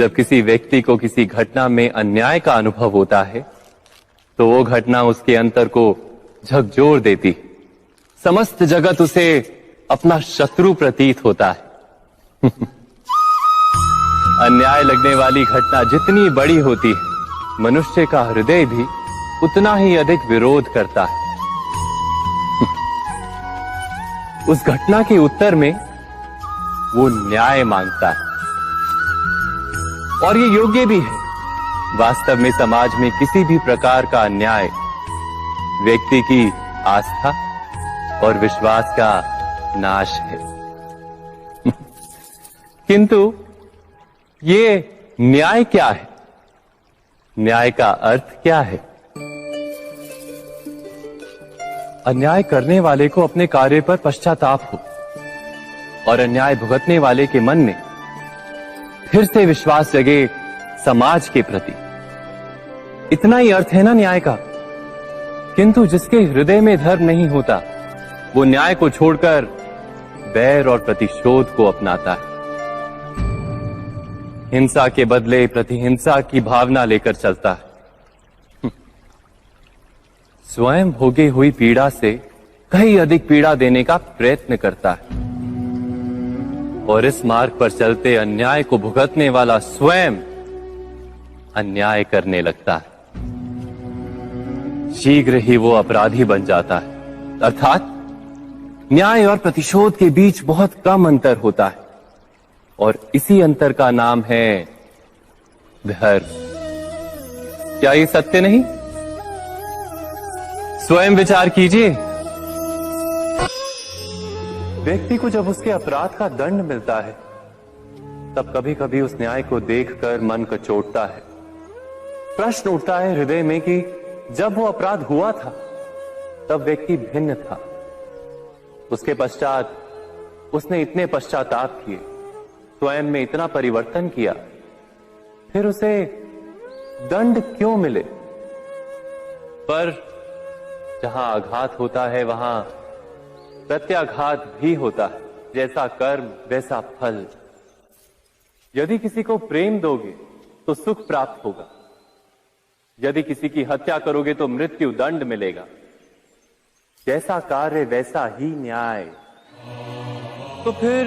जब किसी व्यक्ति को किसी घटना में अन्याय का अनुभव होता है तो वो घटना उसके अंतर को झकझोर देती, समस्त जगत उसे अपना शत्रु प्रतीत होता है। अन्याय लगने वाली घटना जितनी बड़ी होती है, मनुष्य का हृदय भी उतना ही अधिक विरोध करता है। उस घटना के उत्तर में वो न्याय मांगता है और ये योग्य भी है। वास्तव में समाज में किसी भी प्रकार का अन्याय व्यक्ति की आस्था और विश्वास का नाश है। किंतु ये न्याय क्या है? न्याय का अर्थ क्या है? अन्याय करने वाले को अपने कार्य पर पश्चाताप हो और अन्याय भुगतने वाले के मन में फिर से विश्वास जगे समाज के प्रति। इतना ही अर्थ है ना न्याय का। किंतु जिसके हृदय में धर्म नहीं होता, वो न्याय को छोड़कर बैर और प्रतिशोध को अपनाता है। हिंसा के बदले प्रतिहिंसा की भावना लेकर चलता है। स्वयं भोगी हुई पीड़ा से कहीं अधिक पीड़ा देने का प्रयत्न करता है और इस मार्ग पर चलते अन्याय को भुगतने वाला स्वयं अन्याय करने लगता है। शीघ्र ही वो अपराधी बन जाता है। अर्थात न्याय और प्रतिशोध के बीच बहुत कम अंतर होता है और इसी अंतर का नाम है धर्म। क्या ये सत्य नहीं? स्वयं विचार कीजिए। व्यक्ति को जब उसके अपराध का दंड मिलता है तब कभी कभी उस न्याय को देखकर मन कचोटता है। प्रश्न उठता है हृदय में कि जब वो अपराध हुआ था तब व्यक्ति भिन्न था। उसके पश्चात उसने इतने पश्चाताप किए, स्वयं में इतना परिवर्तन किया, फिर उसे दंड क्यों मिले? पर जहां आघात होता है वहां प्रत्याघात भी होता है। जैसा कर्म वैसा फल। यदि किसी को प्रेम दोगे तो सुख प्राप्त होगा, यदि किसी की हत्या करोगे तो मृत्यु दंड मिलेगा। जैसा कार्य वैसा ही न्याय। तो फिर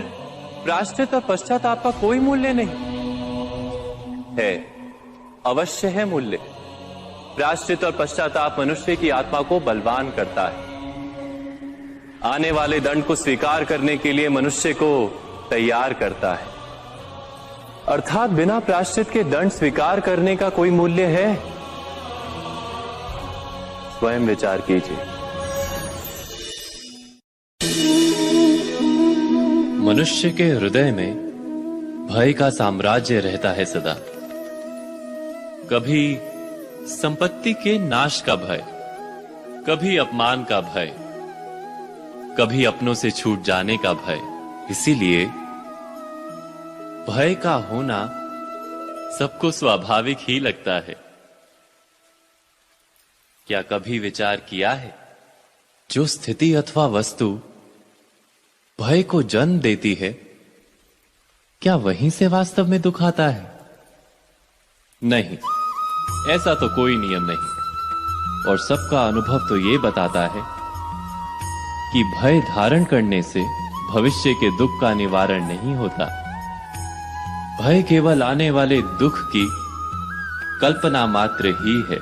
प्रायश्चित और पश्चाताप का कोई मूल्य नहीं है? अवश्य है मूल्य। प्रायश्चित और पश्चाताप मनुष्य की आत्मा को बलवान करता है। आने वाले दंड को स्वीकार करने के लिए मनुष्य को तैयार करता है। अर्थात बिना प्रायश्चित के दंड स्वीकार करने का कोई मूल्य है? स्वयं विचार कीजिए। मनुष्य के हृदय में भय का साम्राज्य रहता है सदा। कभी संपत्ति के नाश का भय, कभी अपमान का भय, कभी अपनों से छूट जाने का भय। इसीलिए भय का होना सबको स्वाभाविक ही लगता है। क्या कभी विचार किया है, जो स्थिति अथवा वस्तु भय को जन्म देती है, क्या वहीं से वास्तव में दुख आता है? नहीं, ऐसा तो कोई नियम नहीं। और सबका अनुभव तो ये बताता है कि भय धारण करने से भविष्य के दुख का निवारण नहीं होता। भय केवल आने वाले दुख की कल्पना मात्र ही है।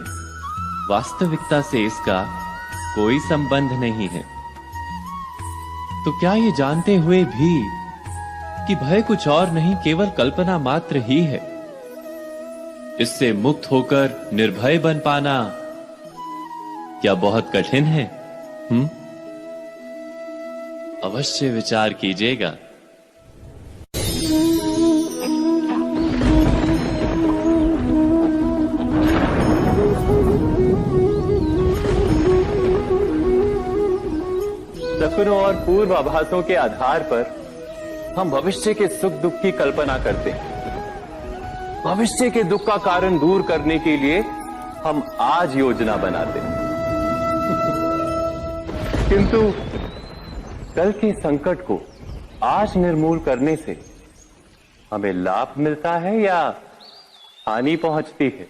वास्तविकता से इसका कोई संबंध नहीं है। तो क्या ये जानते हुए भी कि भय कुछ और नहीं, केवल कल्पना मात्र ही है, इससे मुक्त होकर निर्भय बन पाना क्या बहुत कठिन है? अवश्य विचार कीजिएगा। सपनों और पूर्वाभासों के आधार पर हम भविष्य के सुख दुख की कल्पना करते हैं। भविष्य के दुख का कारण दूर करने के लिए हम आज योजना बनाते हैं। किंतु कल के संकट को आज निर्मूल करने से हमें लाभ मिलता है या हानि पहुंचती है?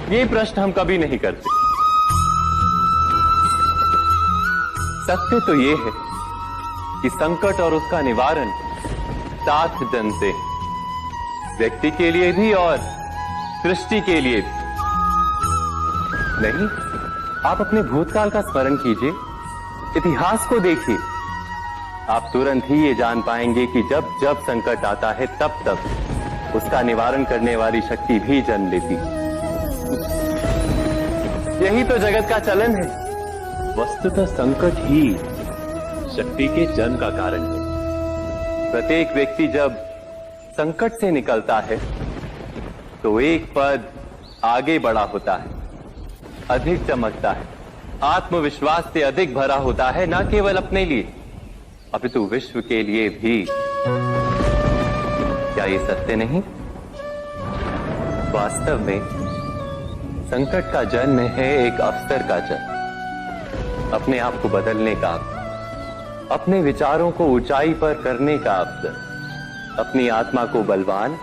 ये प्रश्न हम कभी नहीं करते। सत्य तो ये है कि संकट और उसका निवारण साथ जनते हैं, व्यक्ति के लिए भी और सृष्टि के लिए भी। नहीं, आप अपने भूतकाल का स्मरण कीजिए, इतिहास को देखिए। आप तुरंत ही ये जान पाएंगे कि जब जब संकट आता है तब तब उसका निवारण करने वाली शक्ति भी जन्म लेती है। यही तो जगत का चलन है। वस्तुतः संकट ही शक्ति के जन्म का कारण है। प्रत्येक व्यक्ति जब संकट से निकलता है तो एक पद आगे बढ़ा होता है, अधिक चमकता है, आत्मविश्वास से अधिक भरा होता है, न केवल अपने लिए अपितु विश्व के लिए भी। क्या ये सत्य नहीं? वास्तव में संकट का जन्म है एक अवसर का जन्म, अपने आप को बदलने का अवसर, अपने विचारों को ऊंचाई पर करने का अवसर, अपनी आत्मा को बलवान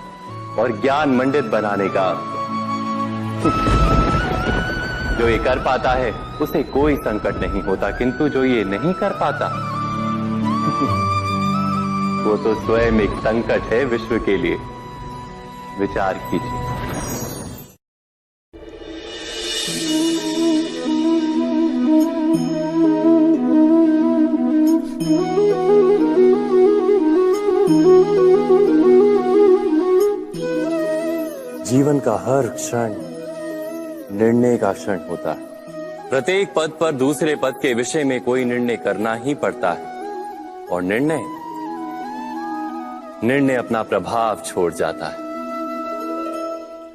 और ज्ञान मंडित बनाने का अवसर। जो ये कर पाता है उसे कोई संकट नहीं होता, किंतु जो ये नहीं कर पाता वो तो स्वयं एक संकट है विश्व के लिए। विचार कीजिए। जीवन का हर क्षण निर्णय का क्षण होता है। प्रत्येक पद पर दूसरे पद के विषय में कोई निर्णय करना ही पड़ता है, और निर्णय अपना प्रभाव छोड़ जाता है।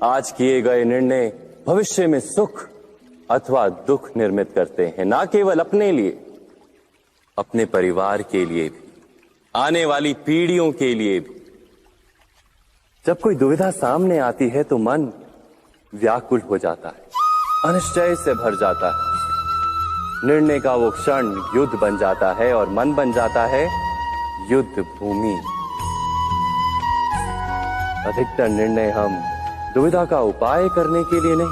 आज किए गए निर्णय भविष्य में सुख अथवा दुख निर्मित करते हैं, ना केवल अपने लिए, अपने परिवार के लिए भी, आने वाली पीढ़ियों के लिए भी। जब कोई दुविधा सामने आती है तो मन व्याकुल हो जाता है, अनिश्चय से भर जाता है। निर्णय का वो क्षण युद्ध बन जाता है और मन बन जाता है युद्ध भूमि। अधिकतर निर्णय हम दुविधा का उपाय करने के लिए नहीं,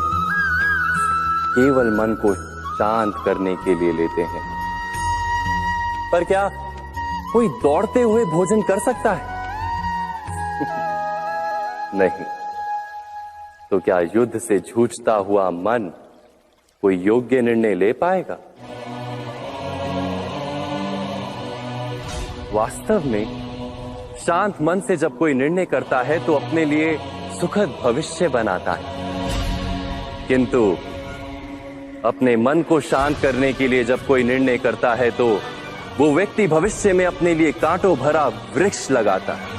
केवल मन को शांत करने के लिए लेते हैं। पर क्या कोई दौड़ते हुए भोजन कर सकता है? नहीं। तो क्या युद्ध से जूझता हुआ मन कोई योग्य निर्णय ले पाएगा? वास्तव में शांत मन से जब कोई निर्णय करता है तो अपने लिए सुखद भविष्य बनाता है, किंतु अपने मन को शांत करने के लिए जब कोई निर्णय करता है तो वो व्यक्ति भविष्य में अपने लिए कांटों भरा वृक्ष लगाता है।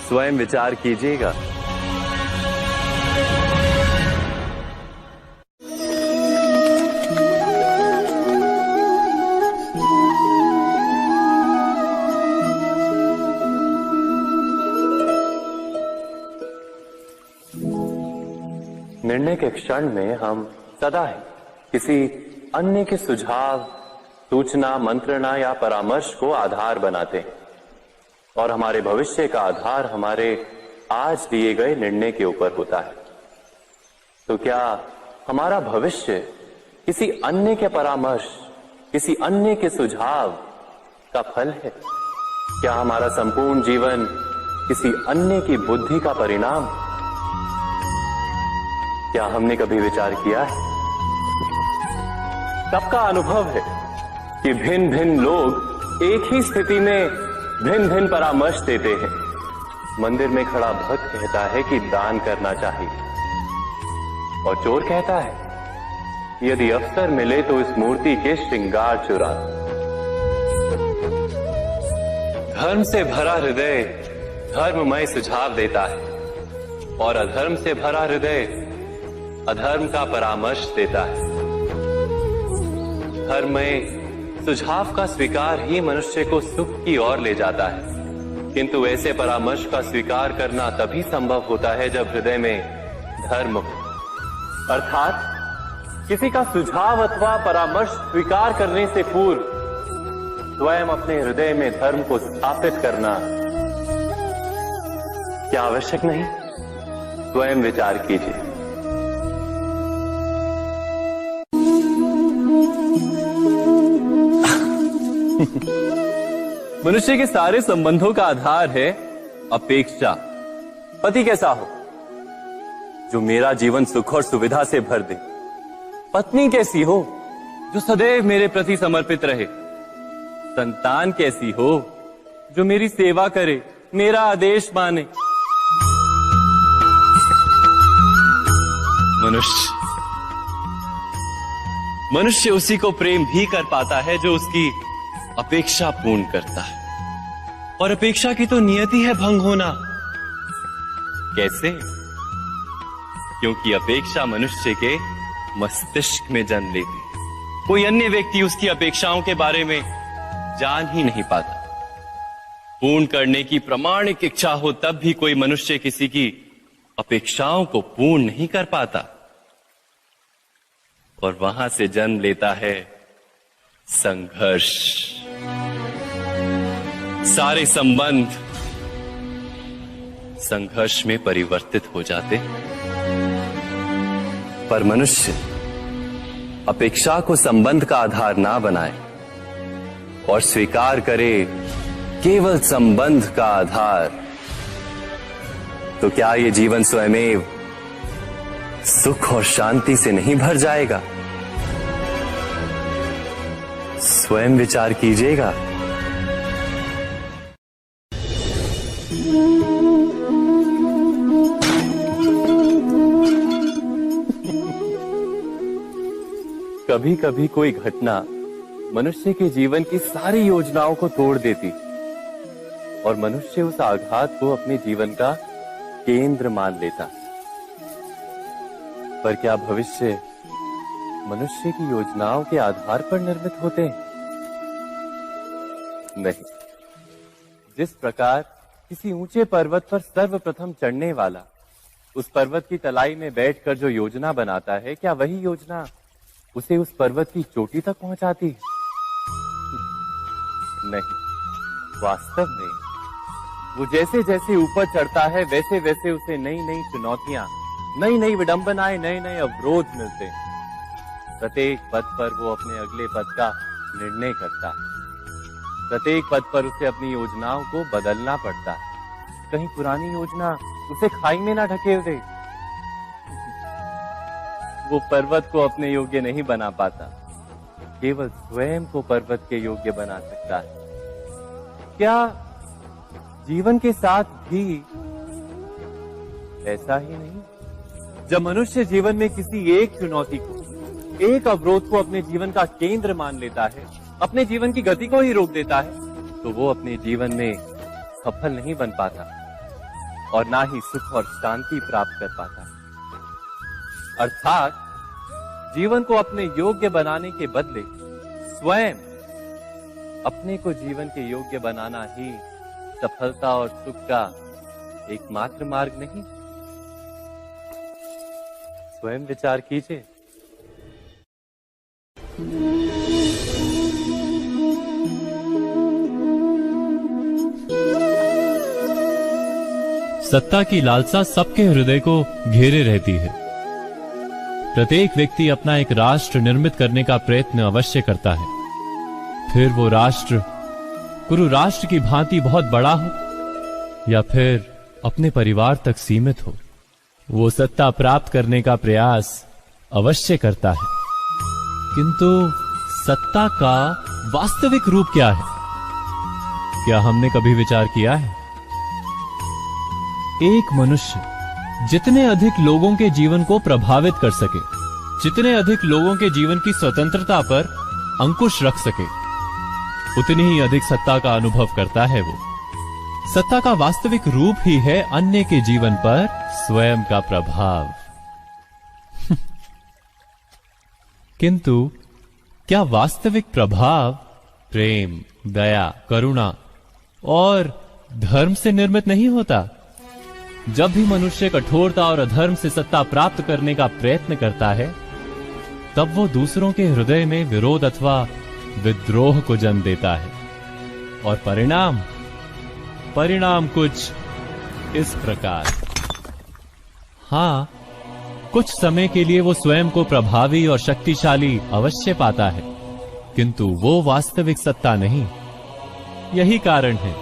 स्वयं विचार कीजिएगा। निर्णय के क्षण में हम सदा ही किसी अन्य के सुझाव, सूचना, मंत्रणा या परामर्श को आधार बनाते हैं, और हमारे भविष्य का आधार हमारे आज लिए गए निर्णय के ऊपर होता है। तो क्या हमारा भविष्य किसी अन्य के परामर्श, किसी अन्य के सुझाव का फल है? क्या हमारा संपूर्ण जीवन किसी अन्य की बुद्धि का परिणाम? क्या हमने कभी विचार किया है? सबका अनुभव है कि भिन्न भिन्न लोग एक ही स्थिति में भिन्न भिन्न परामर्श देते हैं। मंदिर में खड़ा भक्त कहता है कि दान करना चाहिए, और चोर कहता है यदि अवसर मिले तो इस मूर्ति के श्रृंगार चुरा। धर्म से भरा हृदय धर्ममय सुझाव देता है, और अधर्म से भरा हृदय अधर्म का परामर्श देता है। धर्म में सुझाव का स्वीकार ही मनुष्य को सुख की ओर ले जाता है, किंतु ऐसे परामर्श का स्वीकार करना तभी संभव होता है जब हृदय में धर्म हो। अर्थात किसी का सुझाव अथवा परामर्श स्वीकार करने से पूर्व स्वयं अपने हृदय में धर्म को स्थापित करना क्या आवश्यक नहीं? स्वयं विचार कीजिए। मनुष्य के सारे संबंधों का आधार है अपेक्षा। पति कैसा हो जो मेरा जीवन सुख और सुविधा से भर दे? पत्नी कैसी हो जो सदैव मेरे प्रति समर्पित रहे? संतान कैसी हो जो मेरी सेवा करे, मेरा आदेश माने? मनुष्य उसी को प्रेम भी कर पाता है जो उसकी अपेक्षा पूर्ण करता है। और अपेक्षा की तो नियति है भंग होना। कैसे? क्योंकि अपेक्षा मनुष्य के मस्तिष्क में जन्म लेती है। कोई अन्य व्यक्ति उसकी अपेक्षाओं के बारे में जान ही नहीं पाता। पूर्ण करने की प्रामाणिक इच्छा हो तब भी कोई मनुष्य किसी की अपेक्षाओं को पूर्ण नहीं कर पाता। और वहां से जन्म लेता है संघर्ष। सारे संबंध संघर्ष में परिवर्तित हो जाते। पर मनुष्य अपेक्षा को संबंध का आधार ना बनाए और स्वीकार करे केवल संबंध का आधार, तो क्या ये जीवन स्वयमेव सुख और शांति से नहीं भर जाएगा? स्वयं विचार कीजिएगा। कभी कभी कोई घटना मनुष्य के जीवन की सारी योजनाओं को तोड़ देती और मनुष्य उस आघात को अपने जीवन का केंद्र मान लेता। पर क्या भविष्य मनुष्य की योजनाओं के आधार पर निर्मित होते हैं? नहीं। जिस प्रकार किसी ऊंचे पर्वत पर सर्वप्रथम चढ़ने वाला उस पर्वत की तलाई में बैठकर जो योजना बनाता है, क्या वही योजना उसे उस पर्वत की चोटी तक पहुंचाती है? नहीं। वास्तव में वो जैसे जैसे ऊपर चढ़ता है वैसे वैसे उसे नई नई चुनौतियां, नई नई विडंबनाएं, नए नए अवरोध मिलते हैं। प्रत्येक पद पर वो अपने अगले पद का निर्णय करता है। प्रत्येक पद पर उसे अपनी योजनाओं को बदलना पड़ता है। कहीं पुरानी योजना उसे खाई में ना ढकेल दे। वो पर्वत को अपने योग्य नहीं बना पाता, केवल स्वयं को पर्वत के योग्य बना सकता है। क्या जीवन के साथ भी ऐसा ही नहीं? जब मनुष्य जीवन में किसी एक चुनौती को, एक अवरोध को अपने जीवन का केंद्र मान लेता है, अपने जीवन की गति को ही रोक देता है, तो वो अपने जीवन में सफल नहीं बन पाता और ना ही सुख और शांति प्राप्त कर पाता। अर्थात जीवन को अपने योग्य बनाने के बदले स्वयं अपने को जीवन के योग्य बनाना ही सफलता और सुख का एकमात्र मार्ग नहीं? स्वयं विचार कीजिए। सत्ता की लालसा सबके हृदय को घेरे रहती है। प्रत्येक व्यक्ति अपना एक राष्ट्र निर्मित करने का प्रयत्न अवश्य करता है। फिर वो राष्ट्र कुरु राष्ट्र की भांति बहुत बड़ा हो या फिर अपने परिवार तक सीमित हो, वो सत्ता प्राप्त करने का प्रयास अवश्य करता है। किंतु सत्ता का वास्तविक रूप क्या है? क्या हमने कभी विचार किया है? एक मनुष्य जितने अधिक लोगों के जीवन को प्रभावित कर सके, जितने अधिक लोगों के जीवन की स्वतंत्रता पर अंकुश रख सके, उतनी ही अधिक सत्ता का अनुभव करता है वो। सत्ता का वास्तविक रूप ही है अन्य के जीवन पर स्वयं का प्रभाव। किंतु क्या वास्तविक प्रभाव प्रेम, दया, करुणा और धर्म से निर्मित नहीं होता? जब भी मनुष्य कठोरता और अधर्म से सत्ता प्राप्त करने का प्रयत्न करता है, तब वो दूसरों के हृदय में विरोध अथवा विद्रोह को जन्म देता है। और परिणाम कुछ इस प्रकार। हाँ, कुछ समय के लिए वो स्वयं को प्रभावी और शक्तिशाली अवश्य पाता है, किंतु वो वास्तविक सत्ता नहीं। यही कारण है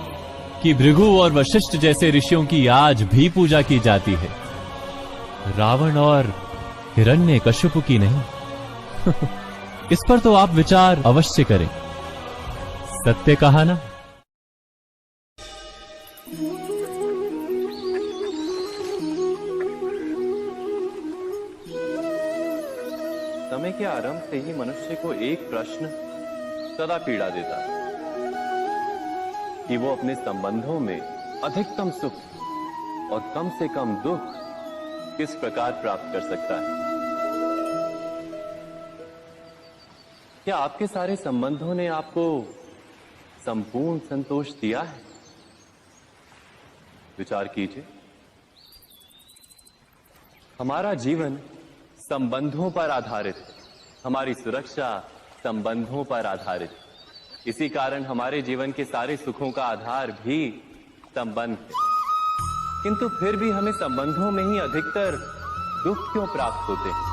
कि भृगु और वशिष्ठ जैसे ऋषियों की आज भी पूजा की जाती है, रावण और हिरण्यकशिपु की नहीं। इस पर तो आप विचार अवश्य करें। सत्य कहा ना। समय के आरंभ से ही मनुष्य को एक प्रश्न सदा पीड़ा देता है कि वो अपने संबंधों में अधिकतम सुख और कम से कम दुख किस प्रकार प्राप्त कर सकता है। क्या आपके सारे संबंधों ने आपको संपूर्ण संतोष दिया है? विचार कीजिए। हमारा जीवन संबंधों पर आधारित है, हमारी सुरक्षा संबंधों पर आधारित है। इसी कारण हमारे जीवन के सारे सुखों का आधार भी संबंध है। किंतु फिर भी हमें संबंधों में ही अधिकतर दुख क्यों प्राप्त होते हैं?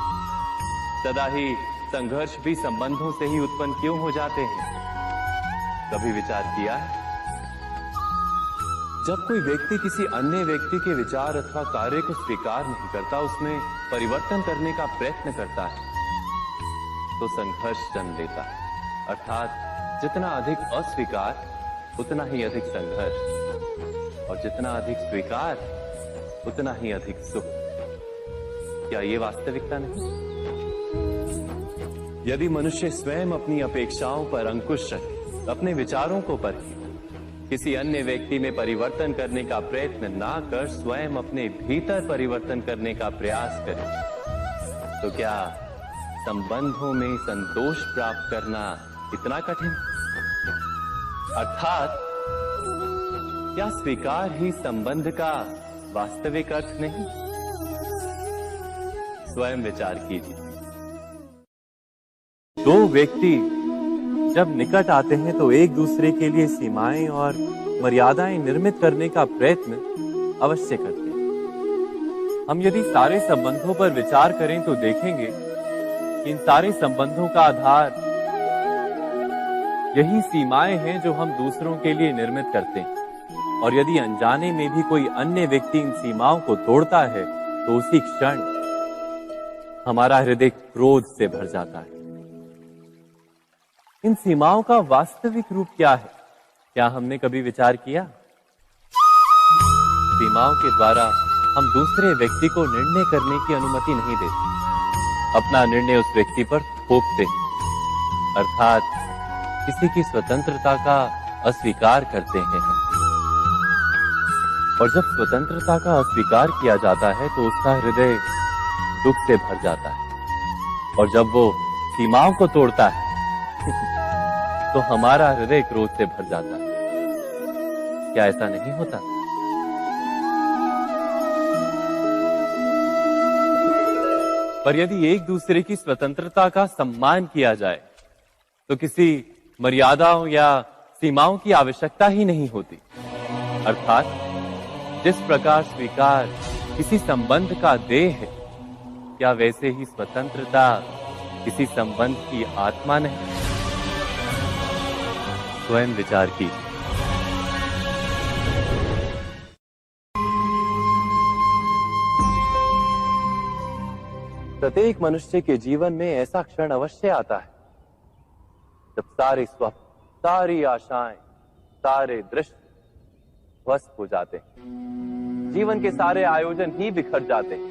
सदा ही संघर्ष भी संबंधों से ही उत्पन्न क्यों हो जाते हैं? कभी विचार किया है? जब कोई व्यक्ति किसी अन्य व्यक्ति के विचार अथवा कार्य को स्वीकार नहीं करता, उसमें परिवर्तन करने का प्रयत्न करता है, तो संघर्ष जन्म लेता है। अर्थात जितना अधिक अस्वीकार उतना ही अधिक संघर्ष, और जितना अधिक स्वीकार उतना ही अधिक सुख। क्या ये वास्तविकता नहीं? यदि मनुष्य स्वयं अपनी अपेक्षाओं पर अंकुश रखे, अपने विचारों को परखे, किसी अन्य व्यक्ति में परिवर्तन करने का प्रयत्न ना कर स्वयं अपने भीतर परिवर्तन करने का प्रयास करे, तो क्या संबंधों में संतोष प्राप्त करना इतना कठिन? अर्थात क्या स्वीकार ही संबंध का वास्तविक अर्थ नहीं? स्वयं विचार कीजिए। दो व्यक्ति जब निकट आते हैं तो एक दूसरे के लिए सीमाएं और मर्यादाएं निर्मित करने का प्रयत्न अवश्य करते हैं। हम यदि सारे संबंधों पर विचार करें तो देखेंगे कि इन सारे संबंधों का आधार यही सीमाएं हैं जो हम दूसरों के लिए निर्मित करते हैं। और यदि अनजाने में भी कोई अन्य व्यक्ति इन सीमाओं को तोड़ता है तो उसी क्षण हमारा हृदय क्रोध से भर जाता है। इन सीमाओं का वास्तविक रूप क्या है? क्या हमने कभी विचार किया? सीमाओं के द्वारा हम दूसरे व्यक्ति को निर्णय करने की अनुमति नहीं देते, अपना निर्णय उस व्यक्ति पर थोपते हैं, अर्थात किसी की स्वतंत्रता का अस्वीकार करते हैं हम। और जब स्वतंत्रता का अस्वीकार किया जाता है तो उसका हृदय दुख से भर जाता है, और जब वो सीमाओं को तोड़ता है तो हमारा हृदय क्रोध से भर जाता है। क्या ऐसा नहीं होता? पर यदि एक दूसरे की स्वतंत्रता का सम्मान किया जाए तो किसी मर्यादाओं या सीमाओं की आवश्यकता ही नहीं होती। अर्थात जिस प्रकार स्वीकार किसी संबंध का देह है, क्या वैसे ही स्वतंत्रता किसी संबंध की आत्मा नहीं? स्वयं विचार कीजिए। प्रत्येक मनुष्य के जीवन में ऐसा क्षण अवश्य आता है जब सारे स्वप्न, सारी आशाएं, सारे दृश्य ध्वस्त हो जाते हैं। जीवन के सारे आयोजन ही बिखर जाते हैं।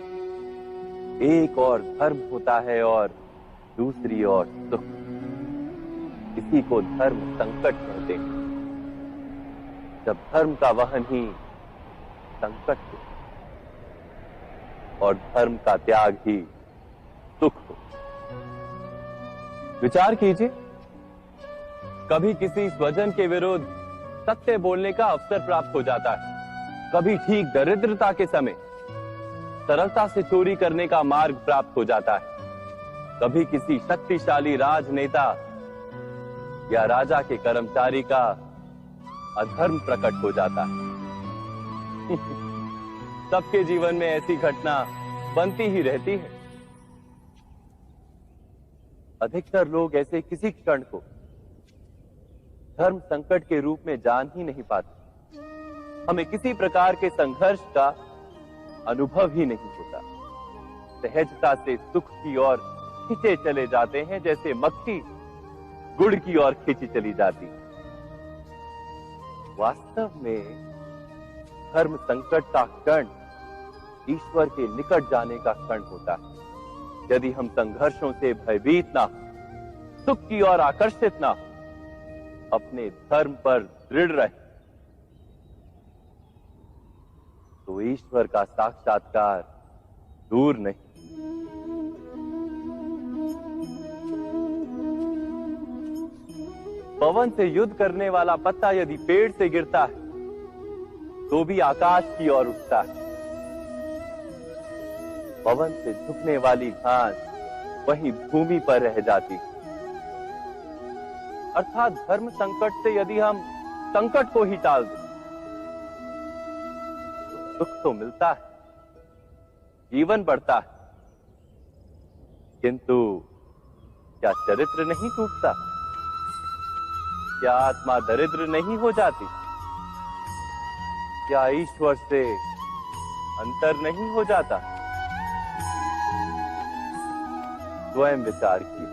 एक और धर्म होता है और दूसरी ओर सुख। इसी को धर्म संकट कहते हैं। जब धर्म का वहन ही संकट हो और धर्म का त्याग ही सुख हो। विचार कीजिए, कभी किसी स्वजन के विरुद्ध सत्य बोलने का अवसर प्राप्त हो जाता है, कभी ठीक दरिद्रता के समय सरलता से चोरी करने का मार्ग प्राप्त हो जाता है, कभी किसी शक्तिशाली राजनेता या राजा के कर्मचारी का अधर्म प्रकट हो जाता है। सबके जीवन में ऐसी घटना बनती ही रहती है। अधिकतर लोग ऐसे किसी क्षण को धर्म संकट के रूप में जान ही नहीं पाते। हमें किसी प्रकार के संघर्ष का अनुभव ही नहीं होता। सहजता से सुख की ओर खींचे चले जाते हैं, जैसे मक्खी गुड़ की ओर खींची चली जाती। वास्तव में धर्म संकट का क्षण ईश्वर के निकट जाने का क्षण होता है। यदि हम संघर्षों से भयभीत ना हो, सुख की ओर आकर्षित ना हो, अपने धर्म पर दृढ़ रहे, तो ईश्वर का साक्षात्कार दूर नहीं। पवन से युद्ध करने वाला पत्ता यदि पेड़ से गिरता है तो भी आकाश की ओर उठता है। पवन से झुकने वाली घास वहीं भूमि पर रह जाती है। अर्थात धर्म संकट से यदि हम संकट को ही टाल दें तो सुख तो मिलता है, जीवन बढ़ता है, किंतु क्या चरित्र नहीं टूटता? क्या आत्मा दरिद्र नहीं हो जाती? क्या ईश्वर से अंतर नहीं हो जाता? स्वयं विचार कीजिए।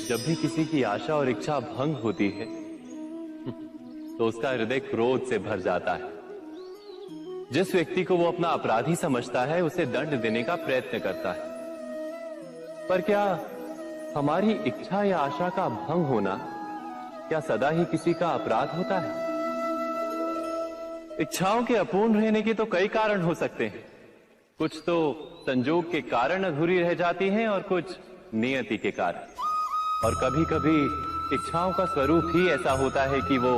जब भी किसी की आशा और इच्छा भंग होती है तो उसका हृदय क्रोध से भर जाता है। जिस व्यक्ति को वो अपना अपराधी समझता है उसे दंड देने का प्रयत्न करता है। पर क्या हमारी इच्छा या आशा का भंग होना क्या सदा ही किसी का अपराध होता है? इच्छाओं के अपूर्ण रहने के तो कई कारण हो सकते हैं। कुछ तो संजोग के कारण अधूरी रह जाती हैं और कुछ नियति के कारण। और कभी कभी इच्छाओं का स्वरूप ही ऐसा होता है कि वो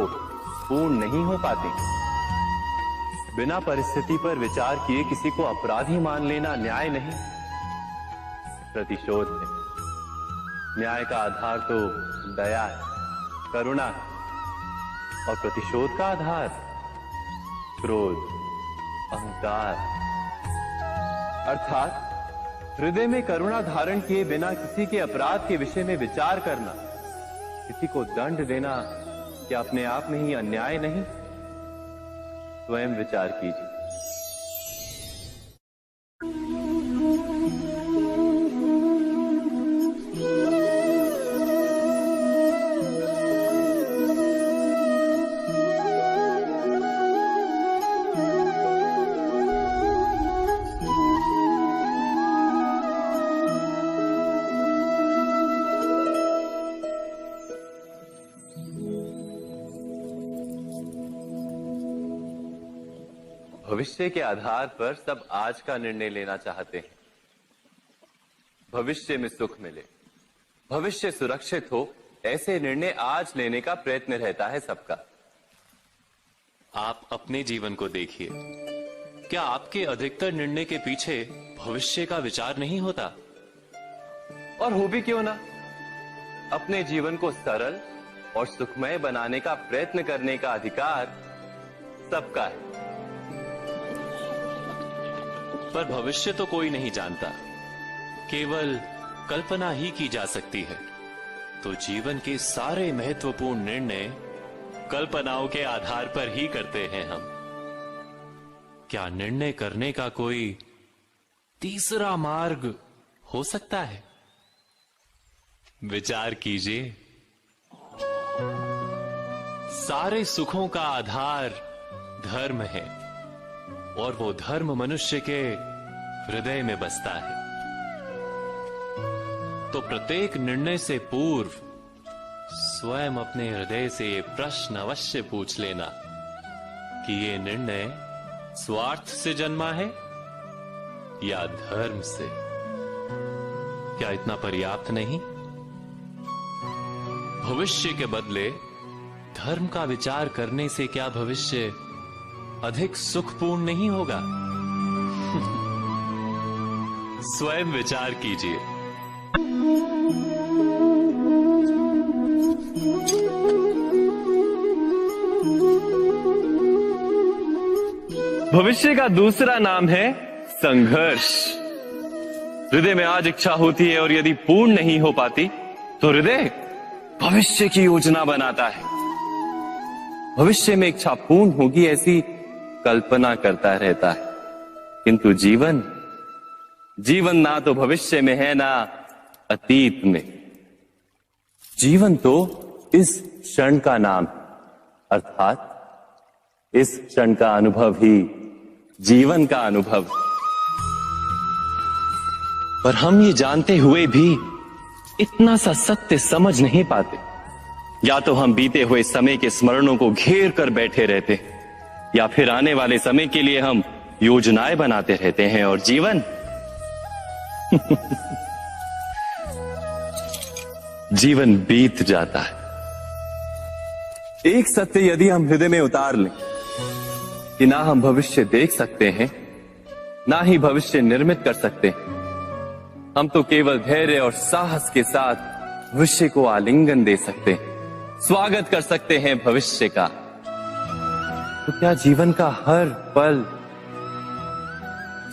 पूर्ण नहीं हो पाती। बिना परिस्थिति पर विचार किए किसी को अपराधी मान लेना न्याय नहीं, प्रतिशोध है। न्याय का आधार तो दया है, करुणा है, और प्रतिशोध का आधार क्रोध, अहंकार। अर्थात हृदय में करुणा धारण किए बिना किसी के अपराध के विषय में विचार करना, किसी को दंड देना क्या अपने आप में ही अन्याय नहीं? स्वयं विचार कीजिए। भविष्य के आधार पर सब आज का निर्णय लेना चाहते हैं। भविष्य में सुख मिले, भविष्य सुरक्षित हो, ऐसे निर्णय आज लेने का प्रयत्न रहता है सबका। आप अपने जीवन को देखिए। क्या आपके अधिकतर निर्णय के पीछे भविष्य का विचार नहीं होता? और हो भी क्यों ना। अपने जीवन को सरल और सुखमय बनाने का प्रयत्न करने का अधिकार सबका है। पर भविष्य तो कोई नहीं जानता, केवल कल्पना ही की जा सकती है। तो जीवन के सारे महत्वपूर्ण निर्णय कल्पनाओं के आधार पर ही करते हैं हम। क्या निर्णय करने का कोई तीसरा मार्ग हो सकता है? विचार कीजिए। सारे सुखों का आधार धर्म है और वो धर्म मनुष्य के हृदय में बसता है। तो प्रत्येक निर्णय से पूर्व स्वयं अपने हृदय से ये प्रश्न अवश्य पूछ लेना कि ये निर्णय स्वार्थ से जन्मा है या धर्म से। क्या इतना पर्याप्त नहीं? भविष्य के बदले धर्म का विचार करने से क्या भविष्य अधिक सुखपूर्ण नहीं होगा? स्वयं विचार कीजिए। भविष्य का दूसरा नाम है संघर्ष। हृदय में आज इच्छा होती है और यदि पूर्ण नहीं हो पाती तो हृदय भविष्य की योजना बनाता है। भविष्य में इच्छा पूर्ण होगी ऐसी कल्पना करता रहता है, किंतु जीवन ना तो भविष्य में है ना अतीत में। जीवन तो इस क्षण का नाम है, अर्थात इस क्षण का अनुभव ही जीवन का अनुभव। पर हम ये जानते हुए भी इतना सा सत्य समझ नहीं पाते। या तो हम बीते हुए समय के स्मरणों को घेर कर बैठे रहते, या फिर आने वाले समय के लिए हम योजनाएं बनाते रहते हैं और जीवन जीवन बीत जाता है। एक सत्य यदि हम हृदय में उतार लें कि ना हम भविष्य देख सकते हैं, ना ही भविष्य निर्मित कर सकते हैं, हम तो केवल धैर्य और साहस के साथ भविष्य को आलिंगन दे सकते हैं, स्वागत कर सकते हैं भविष्य का। तो क्या जीवन का हर पल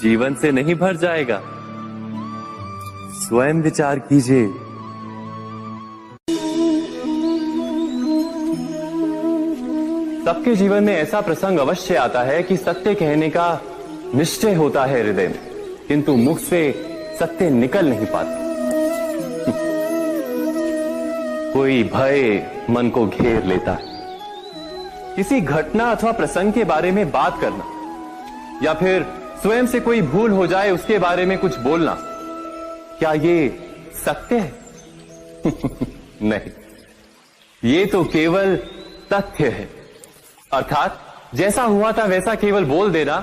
जीवन से नहीं भर जाएगा? स्वयं विचार कीजिए। सबके जीवन में ऐसा प्रसंग अवश्य आता है कि सत्य कहने का निश्चय होता है हृदय में, किंतु मुख से सत्य निकल नहीं पाता। कोई भय मन को घेर लेता है। किसी घटना अथवा प्रसंग के बारे में बात करना, या फिर स्वयं से कोई भूल हो जाए उसके बारे में कुछ बोलना, क्या ये सत्य है? नहीं, ये तो केवल तथ्य है। अर्थात जैसा हुआ था वैसा केवल बोल देना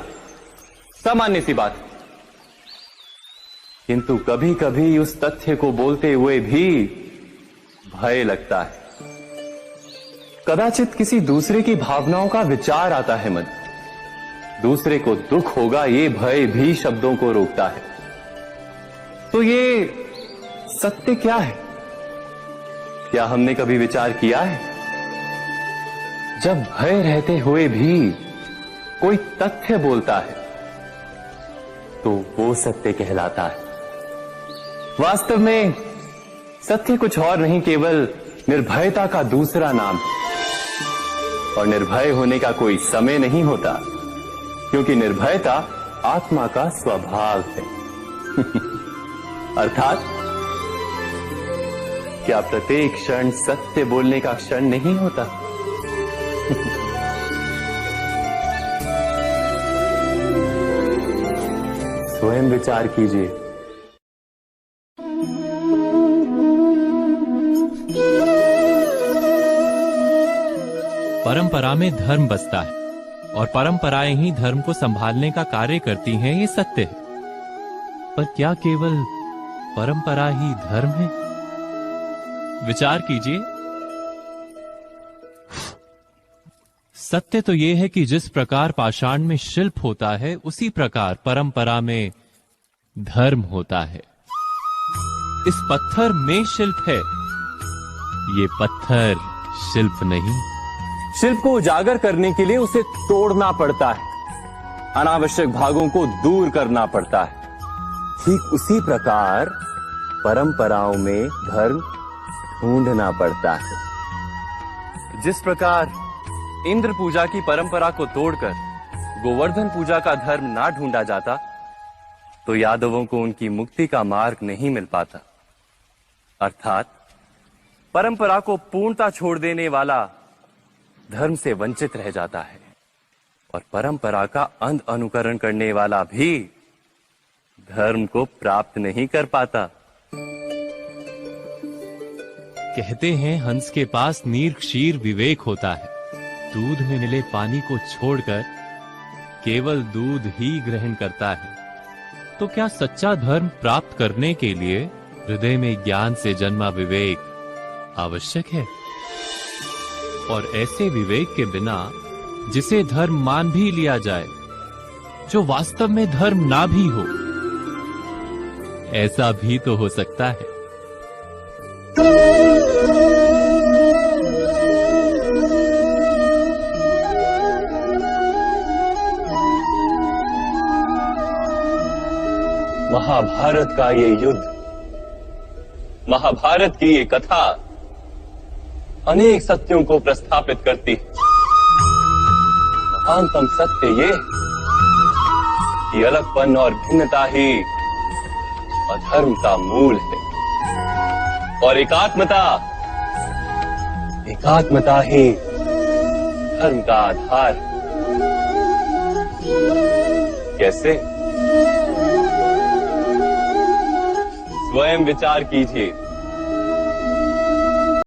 सामान्य सी बात। किंतु कभी कभी उस तथ्य को बोलते हुए भी भय लगता है। कदाचित किसी दूसरे की भावनाओं का विचार आता है मन, दूसरे को दुख होगा ये भय भी शब्दों को रोकता है। तो ये सत्य क्या है? क्या हमने कभी विचार किया है? जब भय रहते हुए भी कोई तथ्य बोलता है तो वो सत्य कहलाता है। वास्तव में सत्य कुछ और नहीं, केवल निर्भयता का दूसरा नाम है। और निर्भय होने का कोई समय नहीं होता, क्योंकि निर्भयता आत्मा का स्वभाव है। अर्थात क्या प्रत्येक क्षण सत्य बोलने का क्षण नहीं होता? स्वयं विचार कीजिए। परंपरा में धर्म बसता है और परंपराएं ही धर्म को संभालने का कार्य करती हैं, ये सत्य है। पर क्या केवल परंपरा ही धर्म है? विचार कीजिए। सत्य तो यह है कि जिस प्रकार पाषाण में शिल्प होता है, उसी प्रकार परंपरा में धर्म होता है। इस पत्थर में शिल्प है, ये पत्थर शिल्प नहीं। शिल्प को उजागर करने के लिए उसे तोड़ना पड़ता है, अनावश्यक भागों को दूर करना पड़ता है। ठीक उसी प्रकार परंपराओं में धर्म ढूंढना पड़ता है। जिस प्रकार इंद्र पूजा की परंपरा को तोड़कर गोवर्धन पूजा का धर्म ना ढूंढा जाता, तो यादवों को उनकी मुक्ति का मार्ग नहीं मिल पाता। अर्थात परंपरा को पूर्णता छोड़ देने वाला धर्म से वंचित रह जाता है, और परंपरा का अंध अनुकरण करने वाला भी धर्म को प्राप्त नहीं कर पाता। कहते हैं हंस के पास नीर क्षीर विवेक होता है। दूध में मिले पानी को छोड़कर केवल दूध ही ग्रहण करता है। तो क्या सच्चा धर्म प्राप्त करने के लिए हृदय में ज्ञान से जन्मा विवेक आवश्यक है? और ऐसे विवेक के बिना जिसे धर्म मान भी लिया जाए, जो वास्तव में धर्म ना भी हो, ऐसा भी तो हो सकता है। महाभारत का ये युद्ध, महाभारत की ये कथा अनेक सत्यों को प्रस्थापित करती है। महानतम सत्य ये कि अलगपन और भिन्नता ही अधर्म का मूल है और एकात्मता ही धर्म का आधार है। कैसे? स्वयं विचार कीजिए।